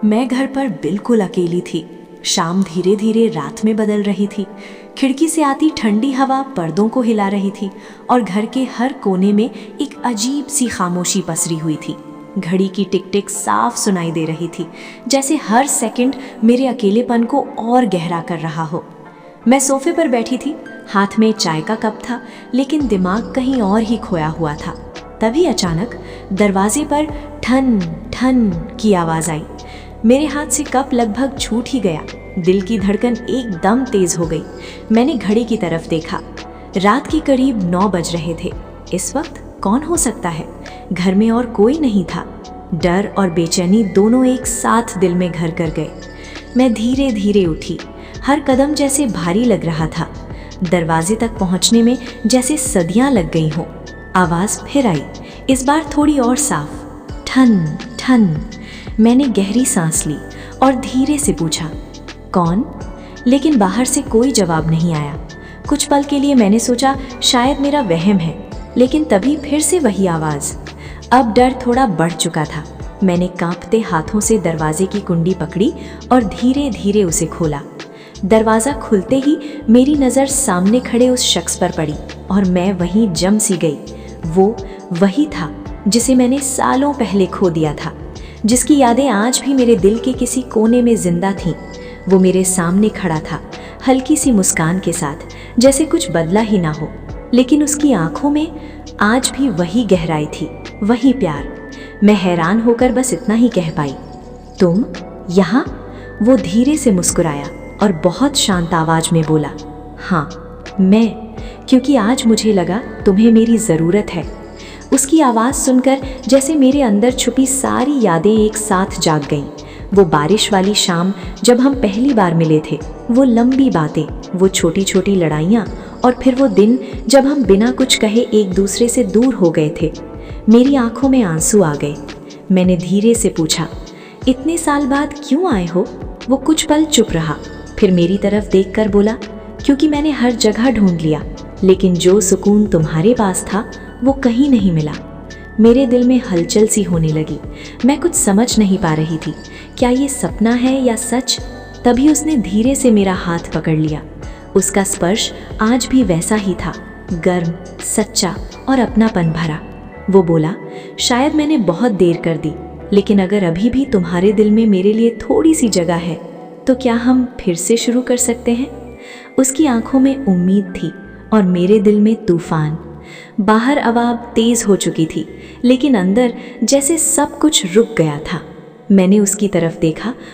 मैं घर पर बिल्कुल अकेली थी। शाम धीरे धीरे रात में बदल रही थी। खिड़की से आती ठंडी हवा पर्दों को हिला रही थी और घर के हर कोने में एक अजीब सी खामोशी पसरी हुई थी। घड़ी की टिक टिक साफ सुनाई दे रही थी, जैसे हर सेकंड मेरे अकेलेपन को और गहरा कर रहा हो। मैं सोफे पर बैठी थी, हाथ में चाय का कप था, लेकिन दिमाग कहीं और ही खोया हुआ था। तभी अचानक दरवाजे पर ठन ठन की आवाज आई। मेरे हाथ से कप लगभग छूट ही गया। दिल की धड़कन एकदम तेज हो गई। मैंने घड़ी की तरफ देखा। रात के करीब 9 बज रहे थे। इस वक्त कौन हो सकता है? घर में और कोई नहीं था। डर और बेचैनी दोनों एक साथ दिल में घर कर गए। मैं धीरे धीरे उठी। हर कदम जैसे भारी लग रहा था। दरवाजे तक पहुंचने में जैसे सदियां लग गई हों। आवाज फिर आई, इस बार थोड़ी और साफ। ठन ठन। मैंने गहरी सांस ली और धीरे से पूछा, कौन? लेकिन बाहर से कोई जवाब नहीं आया। कुछ पल के लिए मैंने सोचा शायद मेरा वहम है, लेकिन तभी फिर से वही आवाज। अब डर थोड़ा बढ़ चुका था। मैंने कांपते हाथों से दरवाजे की कुंडी पकड़ी और धीरे धीरे उसे खोला। दरवाजा खुलते ही मेरी नज़र सामने खड़े उस शख्स पर पड़ी और मैं वहीं जम सी गई। वो वही था जिसे मैंने सालों पहले खो दिया था, जिसकी यादें आज भी मेरे दिल के किसी कोने में जिंदा थीं। वो मेरे सामने खड़ा था, हल्की सी मुस्कान के साथ, जैसे कुछ बदला ही ना हो, लेकिन उसकी आंखों में आज भी वही गहराई थी, वही प्यार। मैं हैरान होकर बस इतना ही कह पाई, तुम यहाँ? वो धीरे से मुस्कुराया और बहुत शांत आवाज में बोला, हाँ मैं, क्योंकि आज मुझे लगा तुम्हें मेरी ज़रूरत है। उसकी आवाज़ सुनकर जैसे मेरे अंदर छुपी सारी यादें एक साथ जाग गईं। वो बारिश वाली शाम जब हम पहली बार मिले थे, वो लंबी बातें, वो छोटी छोटी लड़ाइयाँ, और फिर वो दिन जब हम बिना कुछ कहे एक दूसरे से दूर हो गए थे। मेरी आंखों में आंसू आ गए। मैंने धीरे से पूछा, इतने साल बाद क्यों आए हो? वो कुछ पल चुप रहा, फिर मेरी तरफ देखकर बोला, क्योंकि मैंने हर जगह ढूंढ लिया, लेकिन जो सुकून तुम्हारे पास था वो कहीं नहीं मिला। मेरे दिल में हलचल सी होने लगी। मैं कुछ समझ नहीं पा रही थी, क्या ये सपना है या सच? तभी उसने धीरे से मेरा हाथ पकड़ लिया। उसका स्पर्श आज भी वैसा ही था, गर्म, सच्चा और अपनापन भरा। वो बोला, शायद मैंने बहुत देर कर दी, लेकिन अगर अभी भी तुम्हारे दिल में मेरे लिए थोड़ी सी जगह है, तो क्या हम फिर से शुरू कर सकते हैं? उसकी आंखों में उम्मीद थी और मेरे दिल में तूफान। बाहर हवा तेज हो चुकी थी, लेकिन अंदर जैसे सब कुछ रुक गया था। मैंने उसकी तरफ देखा